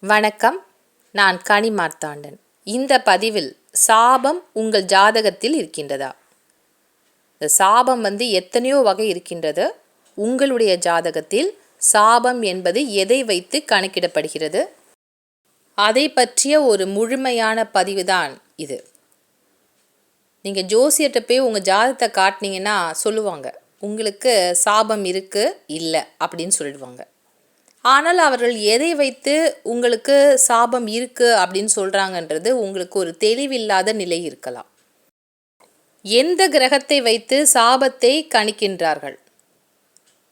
வணக்கம். நான் கனி மார்த்தாண்டன். இந்த பதிவில் சாபம் உங்கள் ஜாதகத்தில் இருக்கின்றதா? இந்த சாபம் எத்தனையோ வகை இருக்கின்றது. உங்களுடைய ஜாதகத்தில் சாபம் என்பது எதை வைத்து கணக்கிடப்படுகிறது? அதை பற்றிய ஒரு முழுமையான பதிவு தான் இது. நீங்கள் ஜோசியர்கிட்ட போய் உங்கள் ஜாதகத்தை காட்டினீங்கன்னா சொல்லுவாங்க, உங்களுக்கு சாபம் இருக்குது இல்லை அப்படின்னு சொல்லிடுவாங்க. ஆனால் அவர்கள் எதை வைத்து உங்களுக்கு சாபம் இருக்குது அப்படின்னு சொல்கிறாங்கன்றது உங்களுக்கு ஒரு தெளிவில்லாத நிலை இருக்கலாம். எந்த கிரகத்தை வைத்து சாபத்தை கணிக்கின்றார்கள்?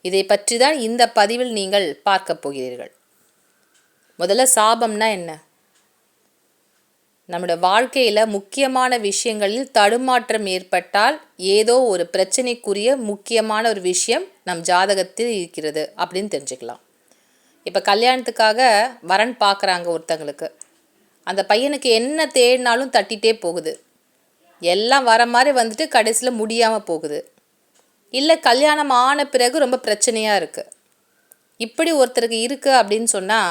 இதை பற்றி தான் இந்த பதிவில் நீங்கள் பார்க்க போகிறீர்கள். முதல்ல சாபம்னா என்ன? நம்முடைய வாழ்க்கையில் முக்கியமான விஷயங்களில் தடுமாற்றம் ஏற்பட்டால் ஏதோ ஒரு பிரச்சனைக்குரிய முக்கியமான ஒரு விஷயம் நம் ஜாதகத்தில் இருக்கிறது அப்படின்னு தெரிஞ்சுக்கலாம். இப்போ கல்யாணத்துக்காக வரன் பார்க்குறாங்க ஒருத்தங்களுக்கு. அந்த பையனுக்கு என்ன தேடினாலும் தட்டிகிட்டே போகுது. எல்லாம் வர மாதிரி கடைசியில் முடியாமல் போகுது. இல்லை கல்யாணம் ஆன பிறகு ரொம்ப பிரச்சனையாக இருக்குது. இப்படி ஒருத்தருக்கு இருக்குது அப்படின்னு சொன்னால்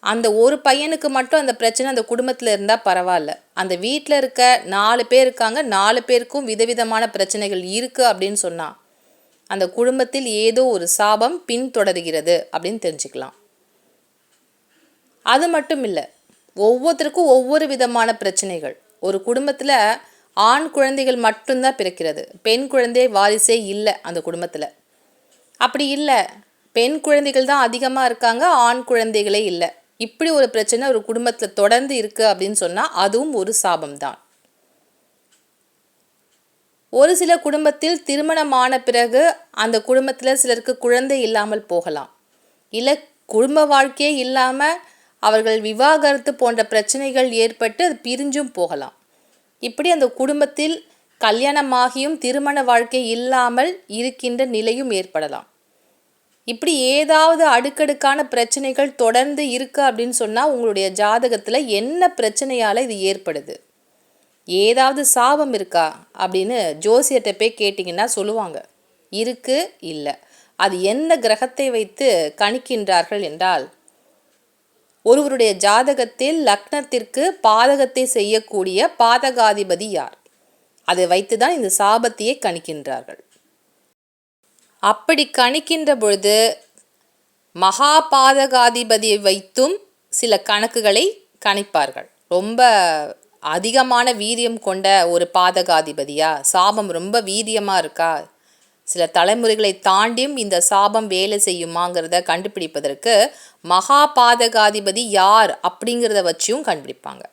அந்த ஒரு பையனுக்கு மட்டும் அந்த பிரச்சனை அந்த குடும்பத்தில் இருந்தால் பரவாயில்ல. அந்த வீட்டில் இருக்க 4 பேர் இருக்காங்க, 4 பேருக்கும் விதவிதமான பிரச்சனைகள் இருக்குது அப்படின்னு சொன்னால் அந்த குடும்பத்தில் ஏதோ ஒரு சாபம் பின்தொடர்கிறது அப்படின்னு தெரிஞ்சுக்கலாம். அது மட்டும் இல்லை, ஒவ்வொருத்தருக்கும் ஒவ்வொரு விதமான பிரச்சனைகள். ஒரு குடும்பத்தில் ஆண் குழந்தைகள் மட்டும்தான் பிறக்கிறது, பெண் குழந்தை வாரிசே இல்லை அந்த குடும்பத்தில். அப்படி இல்லை, பெண் குழந்தைகள் தான் அதிகமாக இருக்காங்க, ஆண் குழந்தைகளே இல்லை. இப்படி ஒரு பிரச்சனை ஒரு குடும்பத்தில் தொடர்ந்து இருக்குது அப்படின்னு சொன்னால் அதுவும் ஒரு சாபம்தான். ஒரு சில குடும்பத்தில் திருமணமான பிறகு அந்த குடும்பத்தில் சிலருக்கு குழந்தை இல்லாமல் போகலாம். இல்லை குடும்ப வாழ்க்கையே இல்லாமல் அவர்கள் விவாகரத்து போன்ற பிரச்சனைகள் ஏற்பட்டு அது பிரிஞ்சும் போகலாம். இப்படி அந்த குடும்பத்தில் கல்யாணமாகியும் திருமண வாழ்க்கை இல்லாமல் இருக்கின்ற நிலையும் ஏற்படலாம். இப்படி ஏதாவது அடுக்கடுக்கான பிரச்சனைகள் தொடர்ந்து இருக்குது அப்படின்னு சொன்னால் உங்களுடைய ஜாதகத்தில் என்ன பிரச்சனையால் இது ஏற்படுது? ஏதாவது சாபம் இருக்கா அப்படின்னு ஜோசியர்கிட்ட போய் கேட்டிங்கன்னா சொல்லுவாங்க, இருக்குது இல்லை. அது எந்த கிரகத்தை வைத்து கணிக்கின்றார்கள் என்றால், ஒருவருடைய ஜாதகத்தில் லக்னத்திற்கு பாதகத்தை செய்யக்கூடிய பாதகாதிபதி யார், அதை வைத்து தான் இந்த சாபத்தையே கணிக்கின்றார்கள். அப்படி கணிக்கின்ற பொழுது மகா பாதகாதிபதியை வைத்தும் சில கணக்குகளை கணிப்பார்கள். ரொம்ப அதிகமான வீரியம் கொண்ட ஒரு பாதகாதிபதியா, சாபம் ரொம்ப வீரியமாக இருக்கா, சில தலைமுறைகளை தாண்டியும் இந்த சாபம் வேலை செய்யுமாங்கிறத கண்டுபிடிப்பதற்கு மகா பாதகாதிபதி யார் அப்படிங்கிறத வச்சும் கண்டுபிடிப்பாங்க.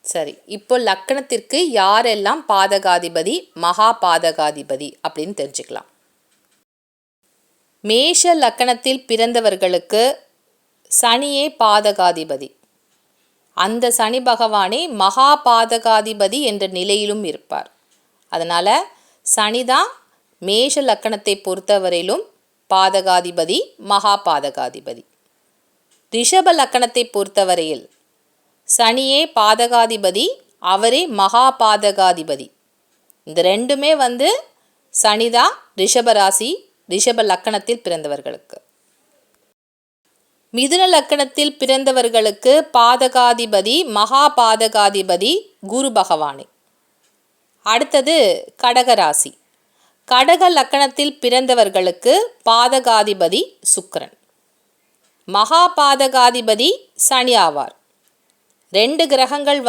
சரி, இப்போ லக்கணத்திற்கு யாரெல்லாம் பாதகாதிபதி, மகா பாதகாதிபதி அப்படின்னு தெரிஞ்சுக்கலாம். மேஷ லக்கணத்தில் பிறந்தவர்களுக்கு சனியே பாதகாதிபதி. அந்த சனி பகவானே மகா பாதகாதிபதி என்ற நிலையிலும் இருப்பார். அதனால் சனிதான் மேஷ லக்கணத்தை பொறுத்தவரையிலும் பாதகாதிபதி, மகா பாதகாதிபதி. ரிஷப லக்கணத்தை பொறுத்தவரையில் சனியே பாதகாதிபதி, அவரே மகா பாதகாதிபதி. இந்த ரெண்டுமே சனிதான் ரிஷபராசி, ரிஷப லக்கணத்தில் பிறந்தவர்களுக்கு. மிதுன லக்கணத்தில் பிறந்தவர்களுக்கு பாதகாதிபதி, மகா பாதகாதிபதி குரு பகவானே. அடுத்தது கடகராசி. கடக லக்கணத்தில் பிறந்தவர்களுக்கு பாதகாதிபதி சுக்கிரன், மகா பாதகாதிபதி சனி ஆவார். 2 கிரகங்கள்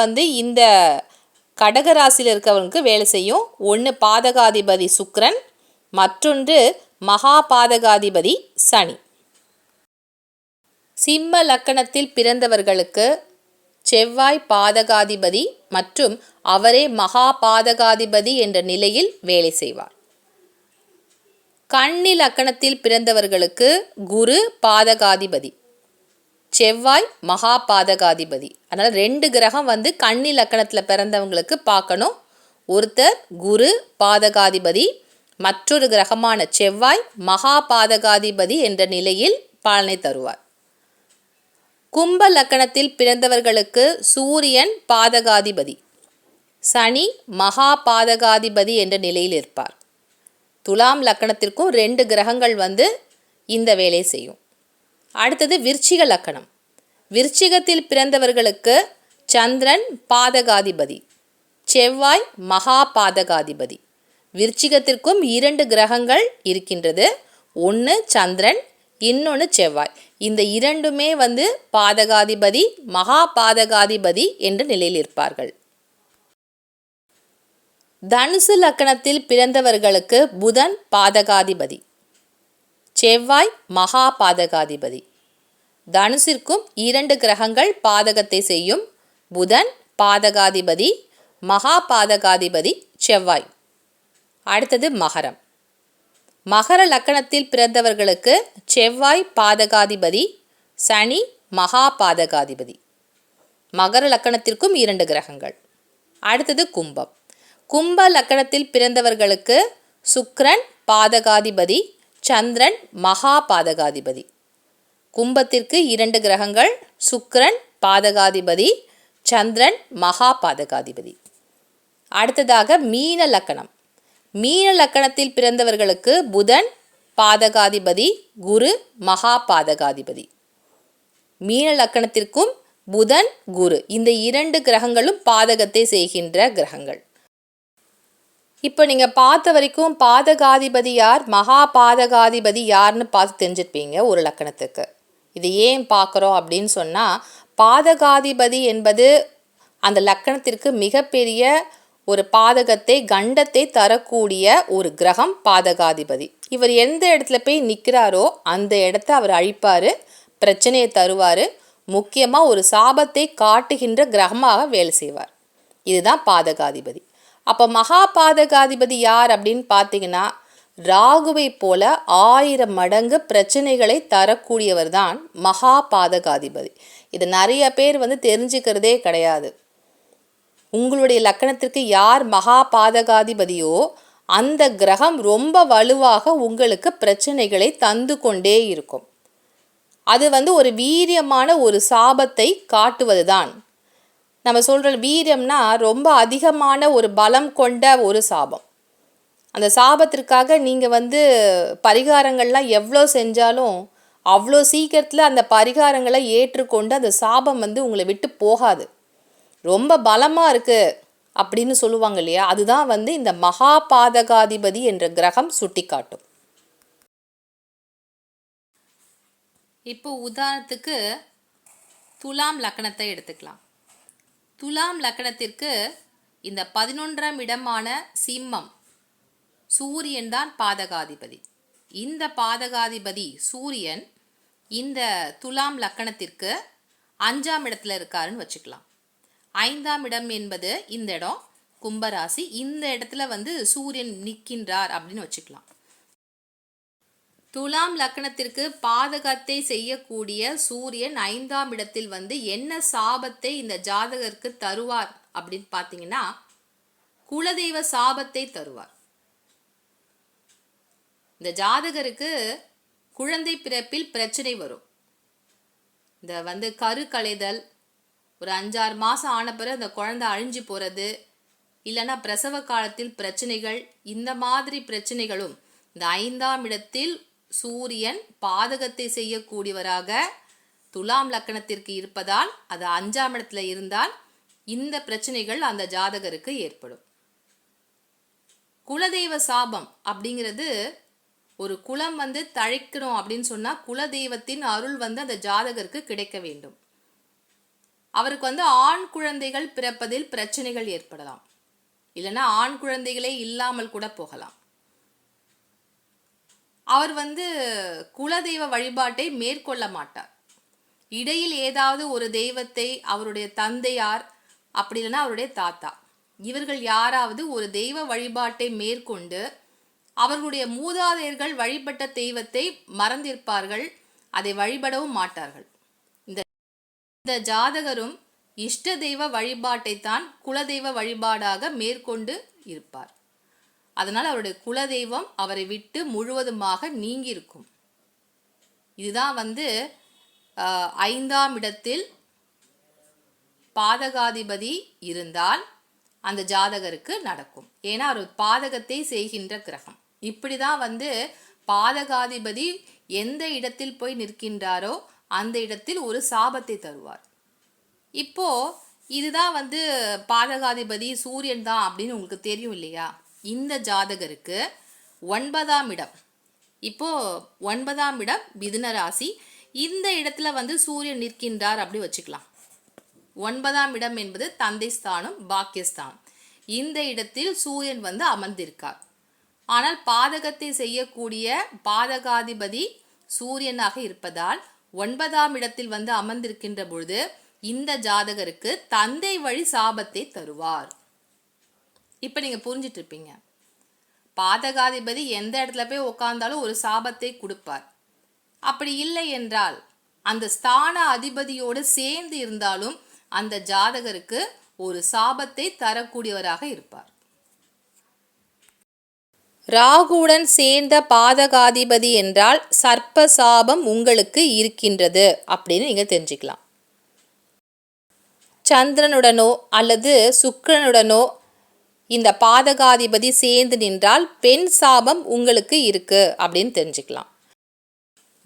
இந்த கடகராசியில் இருக்கவங்களுக்கு வேலை செய்யும். ஒன்று பாதகாதிபதி சுக்கிரன், மற்றொன்று மகா பாதகாதிபதி சனி. சிம்ம லக்கணத்தில் பிறந்தவர்களுக்கு செவ்வாய் பாதகாதிபதி மற்றும் அவரே மகா பாதகாதிபதி என்ற நிலையில் வேலை செய்வார். கன்னி லக்கணத்தில் பிறந்தவர்களுக்கு குரு பாதகாதிபதி, செவ்வாய் மகா பாதகாதிபதி. அதனால் 2 கிரகம் கன்னி லக்கணத்தில் பிறந்தவங்களுக்கு பார்க்கணும். ஒருத்தர் குரு பாதகாதிபதி, மற்றொரு கிரகமான செவ்வாய் மகா பாதகாதிபதி என்ற நிலையில் பலனை தருவார். கும்ப லக்கணத்தில் பிறந்தவர்களுக்கு சூரியன் பாதகாதிபதி, சனி மகா பாதகாதிபதி என்ற நிலையில் இருப்பார். துலாம் லக்கணத்திற்கும் 2 கிரகங்கள் இந்த வேலையை செய்யும். அடுத்தது விருச்சிக லக்கணம். விருச்சிகத்தில் பிறந்தவர்களுக்கு சந்திரன் பாதகாதிபதி, செவ்வாய் மகா பாதகாதிபதி. விருச்சிகத்திற்கும் 2 கிரகங்கள் இருக்கின்றது. ஒன்று சந்திரன், இன்னொன்று செவ்வாய். இந்த இரண்டுமே பாதகாதிபதி, மகா பாதகாதிபதி என்ற நிலையில் இருப்பார்கள். தனுசு லக்கணத்தில் பிறந்தவர்களுக்கு புதன் பாதகாதிபதி, செவ்வாய் மகா பாதகாதிபதி. தனுசிற்கும் 2 கிரகங்கள் பாதகத்தை செய்யும். புதன் பாதகாதிபதி, மகா பாதகாதிபதி செவ்வாய். அடுத்தது மகரம். மகர லக்கணத்தில் பிறந்தவர்களுக்கு செவ்வாய் பாதகாதிபதி, சனி மகா பாதகாதிபதி. மகர லக்கணத்திற்கும் 2 கிரகங்கள். அடுத்தது கும்பம். கும்ப லக்கணத்தில் பிறந்தவர்களுக்கு சுக்கிரன் பாதகாதிபதி, சந்திரன் மகா பாதகாதிபதி. கும்பத்திற்கு 2 கிரகங்கள், சுக்கிரன் பாதகாதிபதி, சந்திரன் மகா பாதகாதிபதி. அடுத்ததாக மீன லக்கணம். மீன லக்கணத்தில் பிறந்தவர்களுக்கு புதன் பாதகாதிபதி, குரு மகா பாதகாதிபதி. மீன லக்கணத்திற்கும் புதன், குரு இந்த 2 கிரகங்களும் பாதகத்தை செய்கின்ற கிரகங்கள். இப்போ நீங்கள் பார்த்த வரைக்கும் பாதகாதிபதி யார், மகா பாதகாதிபதி யார்னு பார்த்து தெரிஞ்சிருப்பீங்க ஒரு லக்கணத்துக்கு. இது ஏன் பார்க்குறோம் அப்படின்னு சொன்னால், பாதகாதிபதி என்பது அந்த லக்கணத்திற்கு மிகப்பெரிய ஒரு பாதகத்தை, கண்டத்தை தரக்கூடிய ஒரு கிரகம் பாதகாதிபதி. இவர் எந்த இடத்துல போய் நிற்கிறாரோ அந்த இடத்த அவர் அழிப்பார், பிரச்சனையை தருவார். முக்கியமாக ஒரு சாபத்தை காட்டுகின்ற கிரகமாக வேலை செய்வார். இதுதான் பாதகாதிபதி. அப்போ மகா பாதகாதிபதி யார் அப்படின்னு பார்த்தீங்கன்னா, ராகுவை போல 1000 மடங்கு பிரச்சனைகளை தரக்கூடியவர் தான் மகா பாதகாதிபதி. இது நிறைய பேர் தெரிஞ்சுக்கிறதே கிடையாது. உங்களுடைய லக்கணத்திற்கு யார் மகா பாதகாதிபதியோ அந்த கிரகம் ரொம்ப வலுவாக உங்களுக்கு பிரச்சனைகளை தந்து கொண்டே இருக்கும். அது ஒரு வீரியமான ஒரு சாபத்தை காட்டுவது தான். நம்ம சொல்கிற வீரியம்னா ரொம்ப அதிகமான ஒரு பலம் கொண்ட ஒரு சாபம். அந்த சாபத்திற்காக நீங்கள் பரிகாரங்கள்லாம் எவ்வளோ செஞ்சாலும் அவ்வளோ சீக்கிரத்தில் அந்த பரிகாரங்களை ஏற்றுக்கொண்டு அந்த சாபம் உங்களை விட்டு போகாது. ரொம்ப பலமாக இருக்குது அப்படின்னு சொல்லுவாங்க இல்லையா, அதுதான் இந்த மகா பாதகாதிபதி என்ற கிரகம் சுட்டி காட்டும். இப்போ உதாரணத்துக்கு துலாம் லக்கணத்தை எடுத்துக்கலாம். துலாம் லக்கணத்திற்கு இந்த 11ஆம் இடமான சிம்மம், சூரியன் தான் பாதகாதிபதி. இந்த பாதகாதிபதி சூரியன் இந்த துலாம் லக்கணத்திற்கு 5ஆம் இடத்துல இருக்காருன்னு வச்சுக்கலாம். 5ஆம் இடம் என்பது இந்த இடம் கும்பராசி. இந்த இடத்துல சூரியன் நிற்கின்றார் அப்படின்னு வச்சுக்கலாம். துலாம் லக்கணத்திற்கு பாதகத்தை செய்யக்கூடிய சூரியன் 5ஆம் இடத்தில் என்ன சாபத்தை இந்த ஜாதகருக்கு தருவார் அப்படின்னு பார்த்தீங்கன்னா, குலதெய்வ சாபத்தை தருவார். இந்த ஜாதகருக்கு குழந்தை பிறப்பில் பிரச்சனை வரும். இந்த கரு களைதல், ஒரு 5-6 மாதம் ஆன பிறகு அந்த குழந்தை அழிஞ்சு போகிறது, இல்லைன்னா பிரசவ காலத்தில் பிரச்சனைகள், இந்த மாதிரி பிரச்சனைகளும் இந்த 5ஆம் இடத்தில் சூரியன் பாதகத்தை செய்யக்கூடியவராக துலாம் லக்கணத்திற்கு இருப்பதால், அது 5ஆம் இடத்துல இருந்தால் இந்த பிரச்சனைகள் அந்த ஜாதகருக்கு ஏற்படும். குலதெய்வ சாபம் அப்படிங்கிறது, ஒரு குலம் தழைக்கணும் அப்படின்னு சொன்னால் குலதெய்வத்தின் அருள் அந்த ஜாதகருக்கு கிடைக்க வேண்டும். அவருக்கு ஆண் குழந்தைகள் பிறப்பதில் பிரச்சனைகள் ஏற்படலாம், இல்லைன்னா ஆண் குழந்தைகளே இல்லாமல் கூட போகலாம். அவர் குலதெய்வ வழிபாட்டை மேற்கொள்ள மாட்டார். இடையில் ஏதாவது ஒரு தெய்வத்தை, அவருடைய தந்தையார் அப்படி இல்லைன்னா அவருடைய தாத்தா, இவர்கள் யாராவது ஒரு தெய்வ வழிபாட்டை மேற்கொண்டு அவர்களுடைய மூதாதையர்கள் வழிபட்ட தெய்வத்தை மறந்திருப்பார்கள், அதை வழிபடவும் மாட்டார்கள். இந்த ஜாதகரும் இஷ்ட தெய்வ வழிபாட்டை தான் குலதெய்வ வழிபாடாக மேற்கொண்டு இருப்பார். அதனால் அவருடைய குலதெய்வம் அவரை விட்டு முழுவதுமாக நீங்கி இருக்கும். இதுதான் 5ஆம் இடத்தில் பாதகாதிபதி இருந்தால் அந்த ஜாதகருக்கு நடக்கும். ஏன்னா அவர் பாதகத்தை செய்கின்ற கிரகம். இப்படி தான் பாதகாதிபதி எந்த இடத்தில் போய் நிற்கின்றாரோ அந்த இடத்தில் ஒரு சாபத்தை தருவார். இப்போ இதுதான் பாதகாதிபதி சூரியன் தான் அப்படின்னு உங்களுக்கு தெரியும் இல்லையா? இந்த ஜாதகருக்கு 9ஆம் இடம், இப்போ 9ஆம் இடம் மிதுன ராசி, இந்த இடத்துல சூரியன் நிற்கின்றார் அப்படி வச்சுக்கலாம். 9ஆம் இடம் என்பது தந்தை ஸ்தானம், பாக்கியஸ்தானம். இந்த இடத்தில் சூரியன் அமர்ந்திருக்கார். ஆனால் பாதகத்தை செய்யக்கூடிய பாதகாதிபதி சூரியனாக இருப்பதால் 9ஆம் இடத்தில் அமர்ந்திருக்கின்ற பொழுது இந்த ஜாதகருக்கு தந்தை வழி சாபத்தை தருவார். இப்ப நீங்க புரிஞ்சிட்டு இருப்பீங்க, பாதகாதிபதி எந்த இடத்துல போய் உட்கார்ந்தாலும் ஒரு சாபத்தை கொடுப்பார். அப்படி இல்லை என்றால் அந்த ஸ்தான அதிபதியோடு சேர்ந்து இருந்தாலும் அந்த ஜாதகருக்கு ஒரு சாபத்தை தரக்கூடியவராக இருப்பார். ராகுவுடன் சேர்ந்த பாதகாதிபதி என்றால் சர்ப்ப சாபம் உங்களுக்கு இருக்கின்றது அப்படின்னு நீங்க தெரிஞ்சுக்கலாம். சந்திரனுடனோ அல்லது சுக்கிரனுடனோ இந்த பாதகாதிபதி சேர்ந்து நின்றால் பெண் சாபம் உங்களுக்கு இருக்கு அப்படின்னு தெரிஞ்சுக்கலாம்.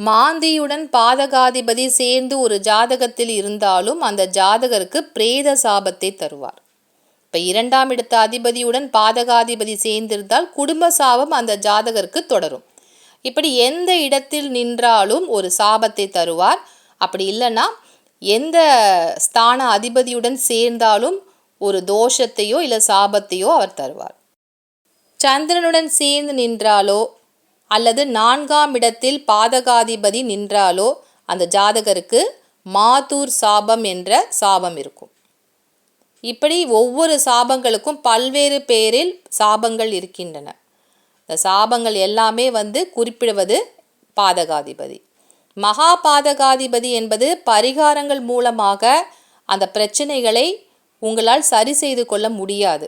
மாந்தியுடன் பாதகாதிபதி சேர்ந்து ஒரு ஜாதகத்தில் இருந்தாலும் அந்த ஜாதகருக்கு பிரேத சாபத்தை தருவார். இப்போ 2ஆம் இடத்த அதிபதியுடன் பாதகாதிபதி சேர்ந்திருந்தால் குடும்ப சாபம் அந்த ஜாதகருக்கு தொடரும். இப்படி எந்த இடத்தில் நின்றாலும் ஒரு சாபத்தை தருவார். அப்படி இல்லைன்னா எந்த ஸ்தான அதிபதியுடன் சேர்ந்தாலும் ஒரு தோஷத்தையோ இல்லை சாபத்தையோ அவர் தருவார். சந்திரனுடன் சேர்ந்து நின்றாலோ அல்லது 4ஆம் இடத்தில் பாதகாதிபதி நின்றாலோ அந்த ஜாதகருக்கு மாதூர் சாபம் என்ற சாபம் இருக்கும். இப்படி ஒவ்வொரு சாபங்களுக்கும் பல்வேறு பேரில் சாபங்கள் இருக்கின்றன. இந்த சாபங்கள் எல்லாமே குறிப்பிடுவது பாதகாதிபதி. மகா பாதகாதிபதி என்பது பரிகாரங்கள் மூலமாக அந்த பிரச்சனைகளை உங்களால் சரி செய்து கொள்ள முடியாது.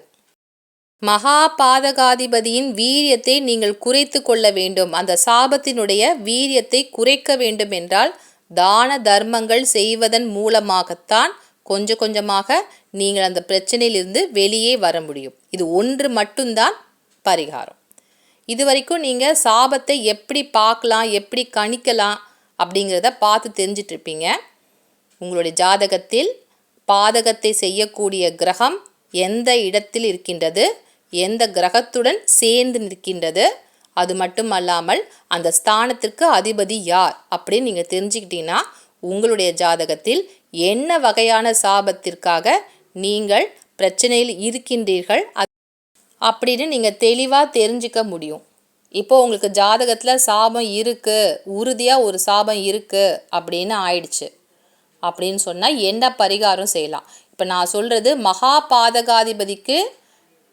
மகா பாதகாதிபதியின் வீரியத்தை நீங்கள் குறைத்து கொள்ள வேண்டும். அந்த சாபத்தினுடைய வீரியத்தை குறைக்க வேண்டும் என்றால் தான தர்மங்கள் செய்வதன் மூலமாகத்தான் கொஞ்சம் கொஞ்சமாக நீங்கள் அந்த பிரச்சனையிலிருந்து வெளியே வர முடியும். இது ஒன்று மட்டும்தான் பரிகாரம். இது வரைக்கும் நீங்கள் சாபத்தை எப்படி பார்க்கலாம், எப்படி கணிக்கலாம் அப்படிங்கிறத பார்த்து தெரிஞ்சிட்டு இருப்பீங்க. உங்களுடைய ஜாதகத்தில் பாதகத்தை செய்யக்கூடிய கிரகம் எந்த இடத்தில் இருக்கின்றது, எந்த கிரகத்துடன் சேர்ந்து நிற்கின்றது, அது மட்டும் அல்லாமல் அந்த ஸ்தானத்திற்கு அதிபதி யார் அப்படின்னு நீங்கள் தெரிஞ்சுக்கிட்டீங்கன்னா உங்களுடைய ஜாதகத்தில் என்ன வகையான சாபத்திற்காக நீங்கள் பிரச்சனையில் இருக்கின்றீர்கள் அப்படின்னு நீங்கள் தெளிவாக தெரிஞ்சுக்க முடியும். இப்போது உங்களுக்கு ஜாதகத்தில் சாபம் இருக்குது, உறுதியாக ஒரு சாபம் இருக்குது அப்படின்னு ஆயிடுச்சு அப்படின்னு சொன்னால் என்ன பரிகாரம் செய்யலாம்? இப்போ நான் சொல்கிறது மகா பாதகாதிபதிக்கு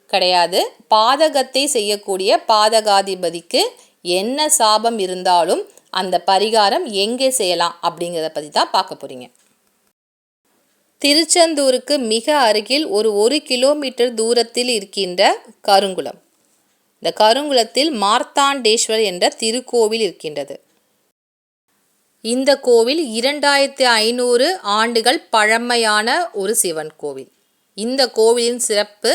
கிடையாது, பாதகத்தை செய்யக்கூடிய பாதகாதிபதிக்கு என்ன சாபம் இருந்தாலும் அந்த பரிகாரம் எங்கே செய்யலாம் அப்படிங்கிறத பற்றி தான் பார்க்க போகிறீங்க. திருச்செந்தூருக்கு மிக அருகில் ஒரு 1 கிலோமீட்டர் தூரத்தில் இருக்கின்ற கருங்குளம். இந்த கருங்குளத்தில் மார்த்தாண்டேஸ்வர் என்ற திருக்கோவில் இருக்கின்றது. இந்த கோவில் 2500 ஆண்டுகள் பழமையான ஒரு சிவன் கோவில். இந்த கோவிலின் சிறப்பு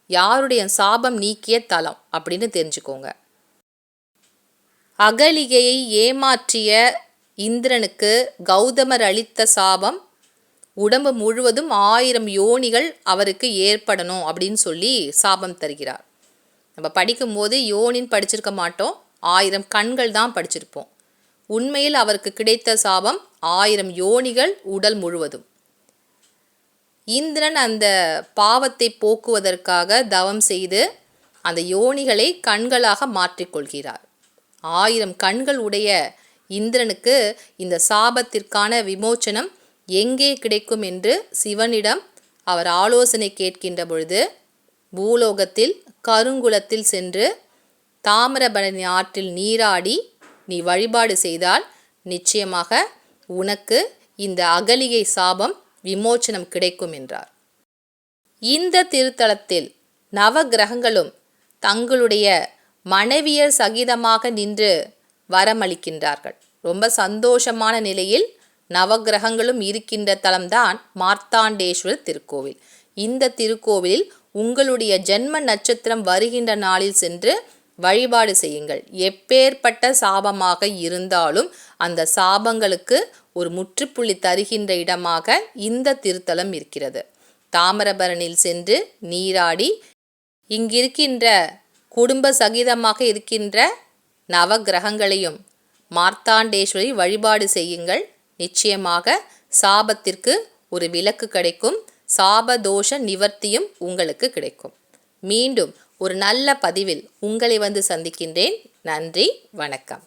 யாருடைய சாபம் நீக்கிய தலம் அப்படின்னு தெரிஞ்சுக்கோங்க. அகலிகையை ஏமாற்றிய இந்திரனுக்கு கௌதமர் அளித்த சாபம் உடம்பு முழுவதும் 1000 யோனிகள் அவருக்கு ஏற்படணும் அப்படின்னு சொல்லி சாபம் தருகிறார். நம்ம படிக்கும்போது யோனின்னு படிச்சிருக்க மாட்டோம், 1000 கண்கள் தான் படிச்சிருப்போம். உண்மையில் அவருக்கு கிடைத்த சாபம் 1000 யோனிகள் உடல் முழுவதும். இந்திரன் அந்த பாவத்தை போக்குவதற்காக தவம் செய்து அந்த யோனிகளை கண்களாக மாற்றிக்கொள்கிறார். 1000 கண்கள் உடைய இந்திரனுக்கு இந்த சாபத்திற்கான விமோச்சனம் எங்கே கிடைக்கும் என்று சிவனிடம் அவர் ஆலோசனை கேட்கின்ற பொழுது பூலோகத்தில் கருங்குளத்தில் சென்று தாமிரபரணி ஆற்றில் நீராடி நீ வழிபாடு செய்தால் நிச்சயமாக உனக்கு இந்த அகலிகை சாபம் விமோச்சனம் கிடைக்கும் என்றார். இந்த திருத்தலத்தில் நவ கிரகங்களும் தங்களுடைய மனைவியர் சகிதமாக நின்று வரமளிக்கின்றார்கள். ரொம்ப சந்தோஷமான நிலையில் நவகிரகங்களும் இருக்கின்ற தலம்தான் மார்த்தாண்டேஸ்வரர் திருக்கோவில். இந்த திருக்கோவிலில் உங்களுடைய ஜென்ம நட்சத்திரம் வருகின்ற நாளில் சென்று வழிபாடு செய்யுங்கள். எப்பேற்பட்ட சாபமாக இருந்தாலும் அந்த சாபங்களுக்கு ஒரு முற்றுப்புள்ளி தருகின்ற இடமாக இந்த திருத்தலம் இருக்கிறது. தாமிரபரணியில் சென்று நீராடி இங்கிருக்கின்ற குடும்ப சகிதமாக இருக்கின்ற நவகிரகங்களையும் மார்த்தாண்டேஸ்வரி வழிபாடு செய்யுங்கள். நிச்சயமாக சாபத்திற்கு ஒரு விலக்கு கிடைக்கும். சாபதோஷ நிவர்த்தியும் உங்களுக்கு கிடைக்கும். மீண்டும் ஒரு நல்ல பதிவில் உங்களை வந்து சந்திக்கின்றேன். நன்றி, வணக்கம்.